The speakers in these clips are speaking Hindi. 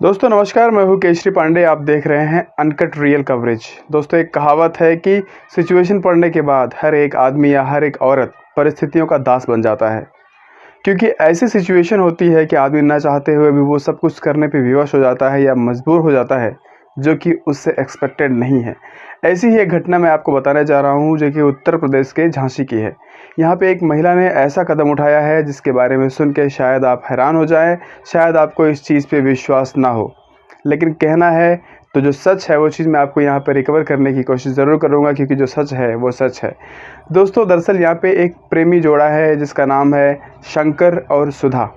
दोस्तों नमस्कार, मैं हूं केशरी पांडे। आप देख रहे हैं अनकट रियल कवरेज। दोस्तों एक कहावत है कि सिचुएशन पड़ने के बाद हर एक आदमी या हर एक औरत परिस्थितियों का दास बन जाता है, क्योंकि ऐसी सिचुएशन होती है कि आदमी ना चाहते हुए भी वो सब कुछ करने पे विवश हो जाता है या मजबूर हो जाता है, जो कि उससे एक्सपेक्टेड नहीं है। ऐसी ही एक घटना मैं आपको बताने जा रहा हूँ, जो कि उत्तर प्रदेश के झांसी की है। यहाँ पे एक महिला ने ऐसा कदम उठाया है जिसके बारे में सुन के शायद आप हैरान हो जाएं, शायद आपको इस चीज़ पे विश्वास ना हो, लेकिन कहना है तो जो सच है वो चीज़ मैं आपको यहाँ पे रिकवर करने की कोशिश ज़रूर करूँगा, क्योंकि जो सच है वो सच है। दोस्तों दरअसल यहाँ पे एक प्रेमी जोड़ा है जिसका नाम है शंकर और सुधा।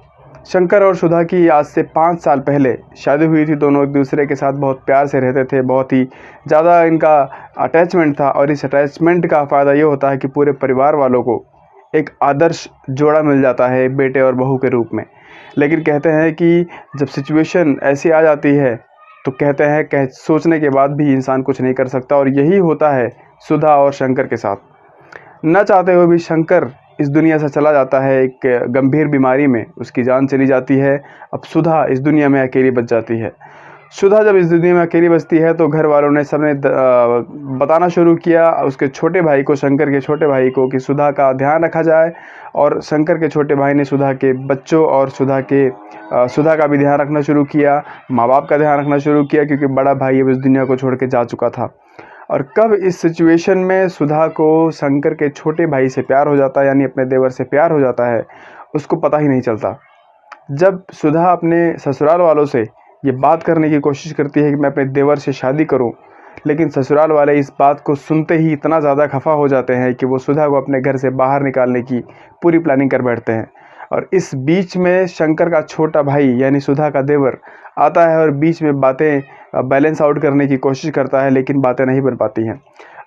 शंकर और सुधा की आज से 5 साल पहले शादी हुई थी। दोनों एक दूसरे के साथ बहुत प्यार से रहते थे, बहुत ही ज़्यादा इनका अटैचमेंट था, और इस अटैचमेंट का फ़ायदा ये होता है कि पूरे परिवार वालों को एक आदर्श जोड़ा मिल जाता है बेटे और बहू के रूप में। लेकिन कहते हैं कि जब सिचुएशन ऐसी आ जाती है तो कहते हैं सोचने के बाद भी इंसान कुछ नहीं कर सकता, और यही होता है सुधा और शंकर के साथ। न चाहते हुए भी शंकर इस दुनिया से चला जाता है, एक गंभीर बीमारी में उसकी जान चली जाती है। अब सुधा इस दुनिया में अकेली बच जाती है। सुधा जब इस दुनिया में अकेली बचती है तो घर वालों ने सबने बताना शुरू किया उसके छोटे भाई को, शंकर के छोटे भाई को, कि सुधा का ध्यान रखा जाए। और शंकर के छोटे भाई ने सुधा के बच्चों और सुधा का भी ध्यान रखना शुरू किया, माँ बाप का ध्यान रखना शुरू किया, क्योंकि बड़ा भाई अब इस दुनिया को छोड़ के जा चुका था। और कब इस सिचुएशन में सुधा को शंकर के छोटे भाई से प्यार हो जाता है, यानी अपने देवर से प्यार हो जाता है, उसको पता ही नहीं चलता। जब सुधा अपने ससुराल वालों से ये बात करने की कोशिश करती है कि मैं अपने देवर से शादी करूं, लेकिन ससुराल वाले इस बात को सुनते ही इतना ज़्यादा खफा हो जाते हैं कि वो सुधा को अपने घर से बाहर निकालने की पूरी प्लानिंग कर बैठते हैं। और इस बीच में शंकर का छोटा भाई यानी सुधा का देवर आता है और बीच में बातें बैलेंस आउट करने की कोशिश करता है, लेकिन बातें नहीं बन पाती हैं।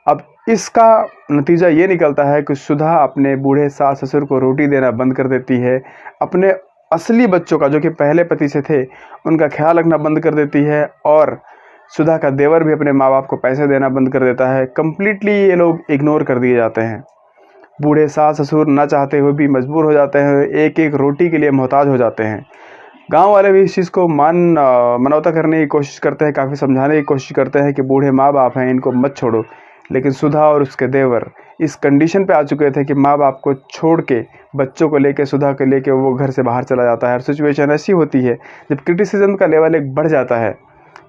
अब इसका नतीजा ये निकलता है कि सुधा अपने बूढ़े सास ससुर को रोटी देना बंद कर देती है, अपने असली बच्चों का जो कि पहले पति से थे उनका ख्याल रखना बंद कर देती है, और सुधा का देवर भी अपने माँ बाप को पैसे देना बंद कर देता है। कम्प्लीटली ये लोग इग्नोर कर दिए जाते हैं। बूढ़े सास ससुर ना चाहते हुए भी मजबूर हो जाते हैं, एक एक रोटी के लिए मोहताज हो जाते हैं। गांव वाले भी इस चीज़ को मनौता करने की कोशिश करते हैं, काफ़ी समझाने की कोशिश करते हैं कि बूढ़े माँ बाप हैं, इनको मत छोड़ो। लेकिन सुधा और उसके देवर इस कंडीशन पे आ चुके थे कि माँ बाप को छोड़ के बच्चों को लेके, सुधा को लेके वो घर से बाहर चला जाता है। और सिचुएशन ऐसी होती है जब क्रिटिसिज्म का लेवल एक बढ़ जाता है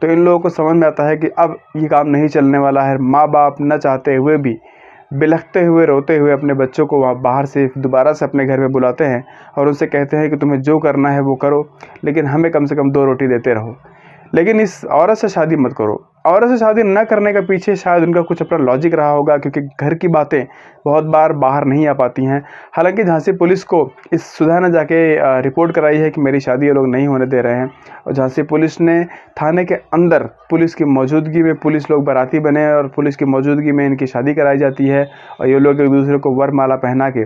तो इन लोगों को समझ में आता है कि अब ये काम नहीं चलने वाला है। माँ बाप न चाहते हुए भी बिलखते हुए, रोते हुए अपने बच्चों को वहाँ बाहर से दोबारा से अपने घर में बुलाते हैं और उनसे कहते हैं कि तुम्हें जो करना है वो करो, लेकिन हमें कम से कम 2 रोटी देते रहो। लेकिन इस औरत से शादी मत करो। औरत से शादी न करने का पीछे शायद उनका कुछ अपना लॉजिक रहा होगा, क्योंकि घर की बातें बहुत बार बाहर नहीं आ पाती हैं। हालांकि झांसी पुलिस को इस सुधा ने जाके रिपोर्ट कराई है कि मेरी शादी ये लोग नहीं होने दे रहे हैं, और झांसी पुलिस ने थाने के अंदर पुलिस की मौजूदगी में, पुलिस लोग बाराती बने और पुलिस की मौजूदगी में इनकी शादी कराई जाती है, और ये लोग एक दूसरे को वरमाला पहना के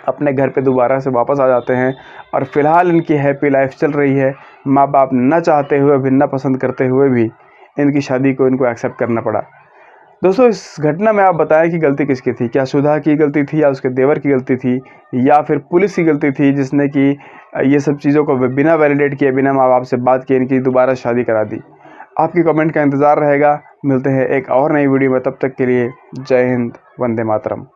अपने घर पे दोबारा से वापस आ जाते हैं। और फिलहाल इनकी हैप्पी लाइफ चल रही है। माँ बाप न चाहते हुए भी, न पसंद करते हुए भी इनकी शादी को इनको एक्सेप्ट करना पड़ा। दोस्तों इस घटना में आप बताएं कि गलती किसकी थी? क्या सुधा की गलती थी, या उसके देवर की गलती थी, या फिर पुलिस की गलती थी जिसने कि ये सब चीज़ों को बिना वैलिडेट किए, बिना माँ बाप से बात किए इनकी दोबारा शादी करा दी? आपकी कमेंट का इंतज़ार रहेगा। मिलते हैं एक और नई वीडियो में, तब तक के लिए जय हिंद, वंदे मातरम।